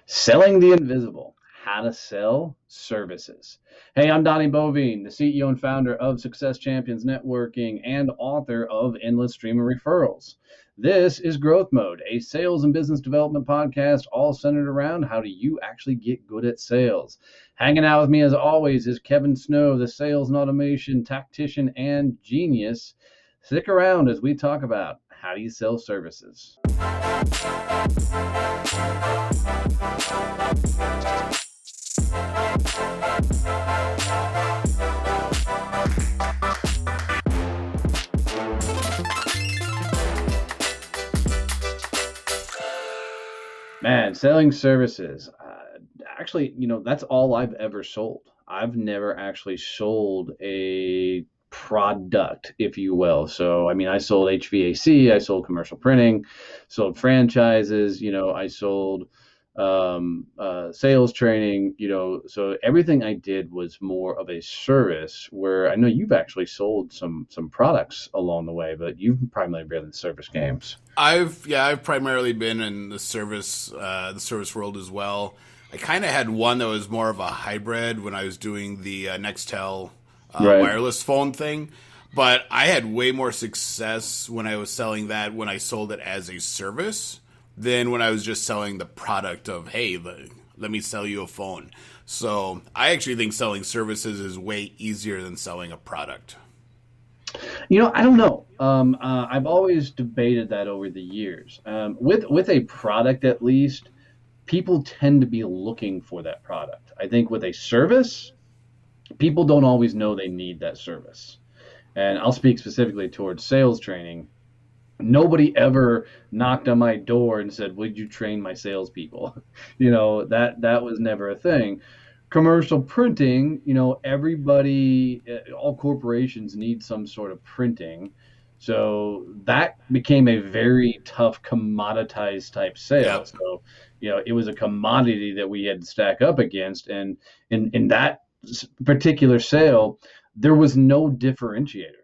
Selling the invisible, how to sell services. Hey, I'm Donnie Bovine, the CEO and founder of Success Champions Networking and author of Endless Stream of Referrals. This is Growth Mode, a sales and business development podcast all centered around how do you actually get good at sales. Hanging out with me as always is Kevin Snow, the sales and automation tactician and genius. Stick around as we talk about how do you sell services. Man, selling services. Actually, that's all I've ever sold. I've never actually sold a product, if you will. So, I mean, I sold HVAC, I sold commercial printing, sold franchises, I sold sales training, so everything I did was more of a service where I know you've actually sold some products along the way, but you've primarily been in service games. I've primarily been in the service world as well. I kind of had one that was more of a hybrid when I was doing the Nextel Right. wireless phone thing, but I had way more success when I was selling that when I sold it as a service than when I was just selling the product of, hey, let me sell you a phone. So I actually think selling services is way easier than selling a product. I don't know. I've always debated that over the years. With a product, at least, people tend to be looking for that product. I think with a service, people don't always know they need that service. And I'll speak specifically towards sales training. Nobody ever knocked on my door and said, "Would you train my salespeople?" That was never a thing. Commercial printing, everybody, all corporations need some sort of printing. So that became a very tough commoditized type sale. Yep. So, it was a commodity that we had to stack up against. And in that particular sale, there was no differentiator.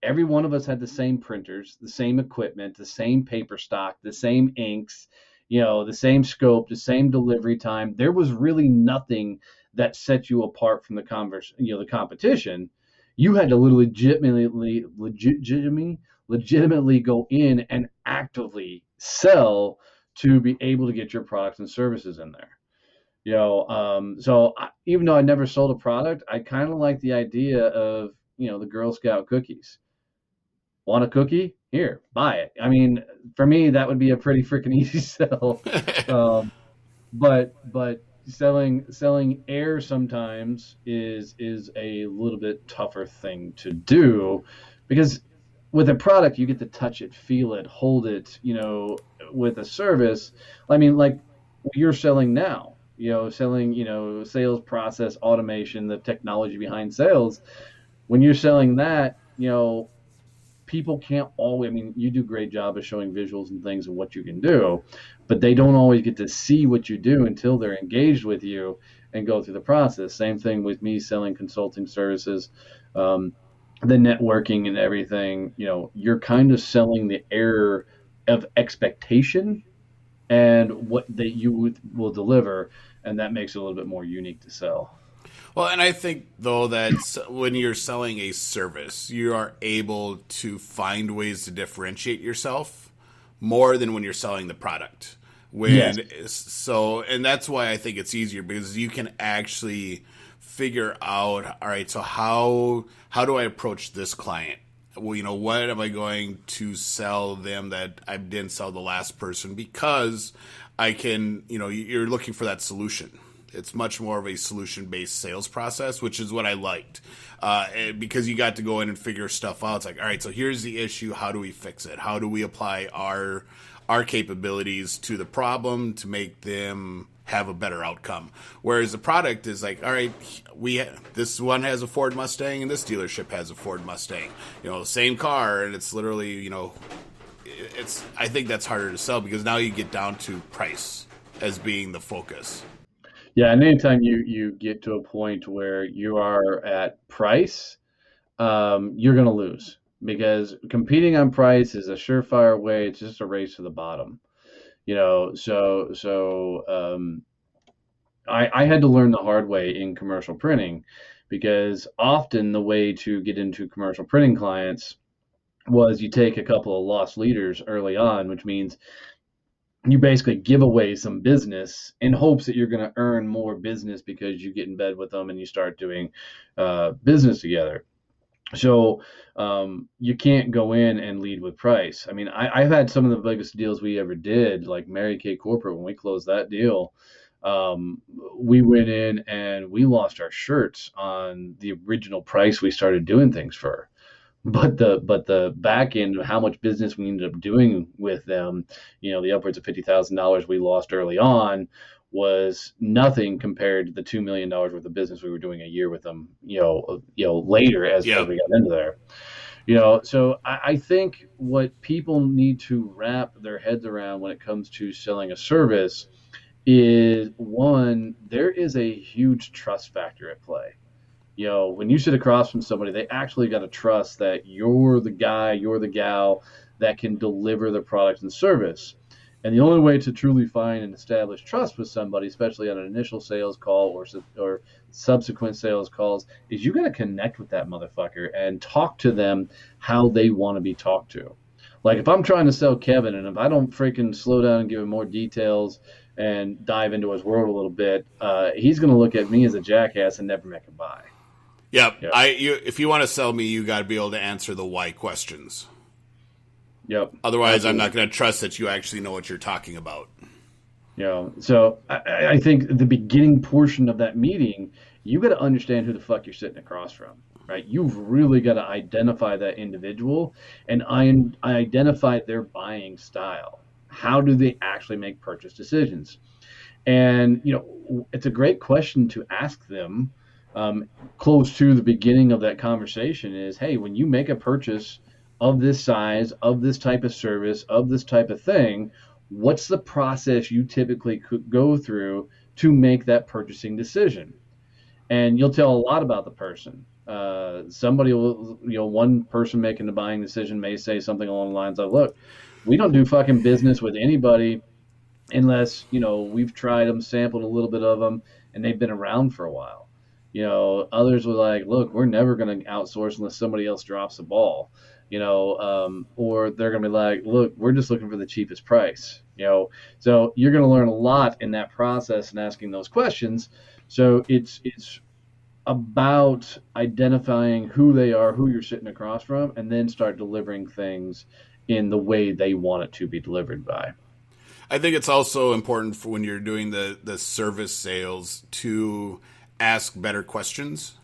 Every one of us had the same printers, the same equipment, the same paper stock, the same inks, the same scope, the same delivery time. There was really nothing that set you apart from the competition. You had to legitimately go in and actively sell to be able to get your products and services in there. Even though I never sold a product, I kind of like the idea of the Girl Scout cookies. Want a cookie? Here, buy it. I mean, for me, that would be a pretty freaking easy sell. Um, but selling air sometimes is a little bit tougher thing to do because with a product you get to touch it, feel it, hold it. With a service, I mean, like you're selling now. Selling sales process automation, the technology behind sales. When you're selling that, people can't always, I mean, you do a great job of showing visuals and things and what you can do, but they don't always get to see what you do until they're engaged with you and go through the process. Same thing with me selling consulting services, um, the networking and everything. You're kind of selling the air of expectation and what that you will deliver, and that makes it a little bit more unique to sell. Well, and I think though that when you're selling a service, you are able to find ways to differentiate yourself more than when you're selling the product. Yes. And that's why I think it's easier because you can actually figure out, all right, so how do I approach this client? Well, what am I going to sell them that I didn't sell the last person? Because I can, you're looking for that solution. It's much more of a solution-based sales process, which is what I liked, because you got to go in and figure stuff out. It's like, all right, so here's the issue. How do we fix it? How do we apply our capabilities to the problem to make them have a better outcome? Whereas the product is like, all right, this one has a Ford Mustang and this dealership has a Ford Mustang. Same car, and it's literally, I think that's harder to sell because now you get down to price as being the focus. Yeah, and anytime you get to a point where you are at price, you're going to lose because competing on price is a surefire way. It's just a race to the bottom. So I had to learn the hard way in commercial printing because often the way to get into commercial printing clients was you take a couple of lost leaders early on, which means you basically give away some business in hopes that you're going to earn more business because you get in bed with them and you start doing business together. So you can't go in and lead with price. I mean, I've had some of the biggest deals we ever did, like Mary Kay Corporate. When we closed that deal, um, we went in and we lost our shirts on the original price we started doing things for. But the back end of how much business we ended up doing with them, the upwards of $50,000 we lost early on was nothing compared to the $2 million worth of business we were doing a year with them, later as Yep. we got into there. So I think what people need to wrap their heads around when it comes to selling a service is one, there is a huge trust factor at play. When you sit across from somebody, they actually got to trust that you're the guy, you're the gal that can deliver the product and service. And the only way to truly find and establish trust with somebody, especially on an initial sales call or subsequent sales calls, is you got to connect with that motherfucker and talk to them how they want to be talked to. Like if I'm trying to sell Kevin and if I don't freaking slow down and give him more details and dive into his world a little bit, he's going to look at me as a jackass and never make a buy. Yep. Yeah. If you want to sell me, you got to be able to answer the why questions. Yep. Otherwise, I'm Absolutely. not going to trust that you actually know what you're talking about. So I think the beginning portion of that meeting, you got to understand who the fuck you're sitting across from, right? You've really got to identify that individual and I identify their buying style. How do they actually make purchase decisions? And it's a great question to ask them close to the beginning of that conversation is, hey, when you make a purchase of this size, of this type of service, of this type of thing, what's the process you typically could go through to make that purchasing decision? And you'll tell a lot about the person. Somebody will, one person making the buying decision may say something along the lines of, look, we don't do fucking business with anybody unless we've tried them, sampled a little bit of them, and they've been around for a while. Others were like, look, we're never going to outsource unless somebody else drops the ball. Or they're going to be like, look, we're just looking for the cheapest price. So you're going to learn a lot in that process and asking those questions. So it's about identifying who they are, who you're sitting across from, and then start delivering things in the way they want it to be delivered by. I think it's also important for when you're doing the service sales to ask better questions.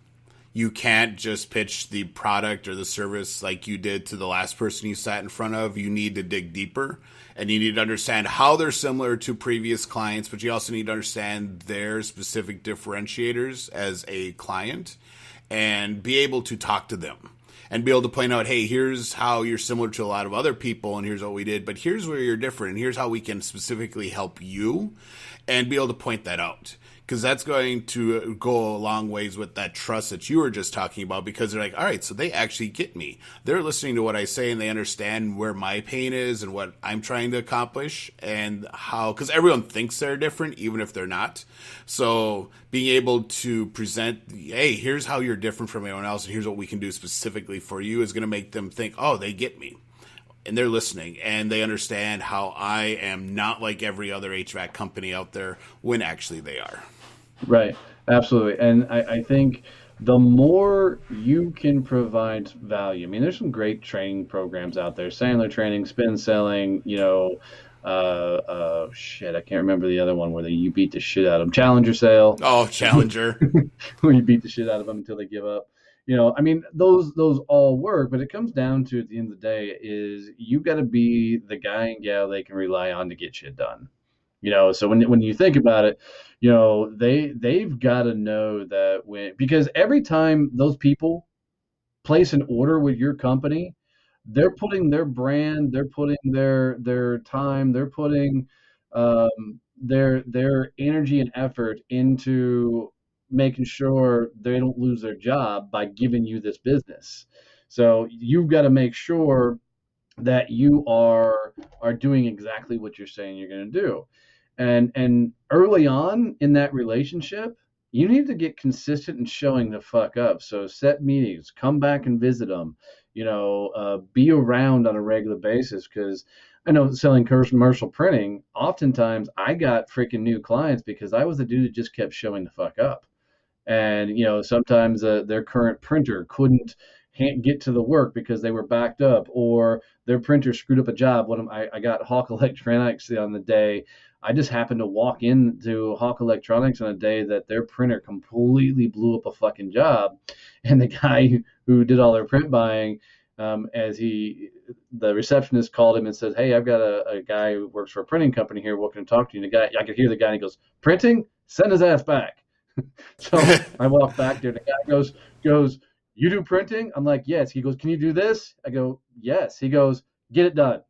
You can't just pitch the product or the service like you did to the last person you sat in front of. You need to dig deeper and you need to understand how they're similar to previous clients, but you also need to understand their specific differentiators as a client and be able to talk to them and be able to point out, hey, here's how you're similar to a lot of other people, and here's what we did, but here's where you're different, and here's how we can specifically help you, and be able to point that out. Because that's going to go a long ways with that trust that you were just talking about, because they're like, all right, so they actually get me. They're listening to what I say and they understand where my pain is and what I'm trying to accomplish and how, because everyone thinks they're different, even if they're not. So being able to present, hey, here's how you're different from anyone else and here's what we can do specifically for you is going to make them think, oh, they get me. And they're listening and they understand how I am not like every other HVAC company out there when actually they are. Right, absolutely. And I think the more you can provide value, I mean, there's some great training programs out there, Sandler training, spin selling, shit, I can't remember the other one where you beat the shit out of them. Challenger sale, Oh, Challenger. where you beat the shit out of them until they give up. I mean, those all work, but it comes down to at the end of the day is you got to be the guy and gal they can rely on to get shit done. So when you think about it, they've got to know that because every time those people place an order with your company, they're putting their brand, they're putting their time, they're putting their energy and effort into making sure they don't lose their job by giving you this business. So you've got to make sure that you are doing exactly what you're saying you're going to do. And early on in that relationship, you need to get consistent in showing the fuck up. So set meetings, come back and visit them, be around on a regular basis. Because I know selling commercial printing, oftentimes I got freaking new clients because I was the dude that just kept showing the fuck up. And sometimes their current printer couldn't get to the work because they were backed up, or their printer screwed up a job. I got Hawk Electronics on the day. I just happened to walk into Hawk Electronics on a day that their printer completely blew up a fucking job, and the guy who did all their print buying, the receptionist called him and said, "Hey, I've got a guy who works for a printing company here. What can I talk to you?" And the guy, I could hear the guy, and he goes, "Printing? Send his ass back." So I walk back there. The guy goes, "You do printing?" I'm like, "Yes." He goes, "Can you do this?" I go, "Yes." He goes, "Get it done."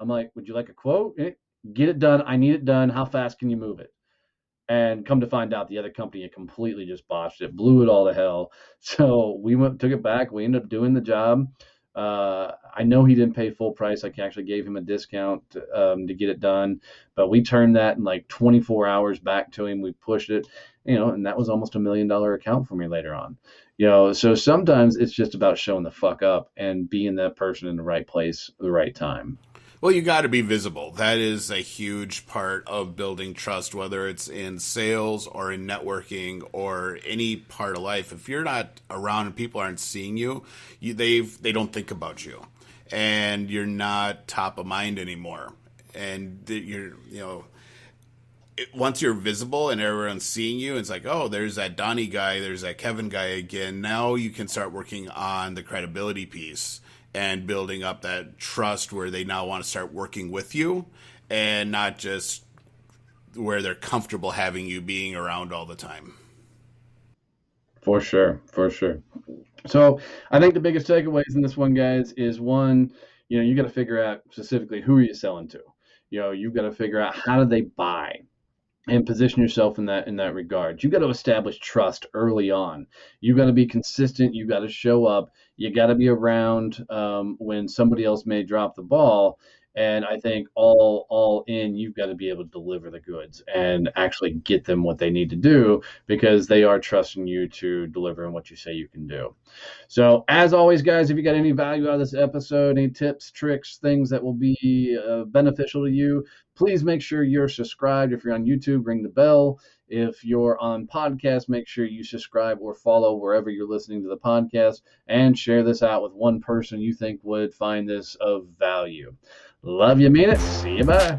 I'm like, "Would you like a quote?" "Get it done. I need it done. How fast can you move it?" And come to find out, the other company had completely just botched it, blew it all to hell. So we took it back. We ended up doing the job. I know he didn't pay full price. I actually gave him a discount to get it done, but we turned that in like 24 hours back to him. We pushed it, and that was almost $1 million account for me later on. So sometimes it's just about showing the fuck up and being that person in the right place at the right time. Well, you got to be visible. That is a huge part of building trust, whether it's in sales or in networking or any part of life. If you're not around and people aren't seeing you, they don't think about you, and you're not top of mind anymore. And once you're visible and everyone's seeing you, it's like, oh, there's that Donnie guy, there's that Kevin guy again. Now you can start working on the credibility piece and building up that trust where they now want to start working with you, and not just where they're comfortable having you being around all the time. For sure, for sure. So I think the biggest takeaways in this one, guys, is one, you got to figure out specifically who are you selling to. You've got to figure out how do they buy, and position yourself in that regard. You got to establish trust early on. You got to be consistent. You got to show up. You got to be around when somebody else may drop the ball. And I think all in, you've got to be able to deliver the goods and actually get them what they need to do, because they are trusting you to deliver on what you say you can do. So as always, guys, if you got any value out of this episode, any tips, tricks, things that will be beneficial to you, please make sure you're subscribed. If you're on YouTube, ring the bell. If you're on podcast, make sure you subscribe or follow wherever you're listening to the podcast, and share this out with one person you think would find this of value. Love you, mean it. See you, bye.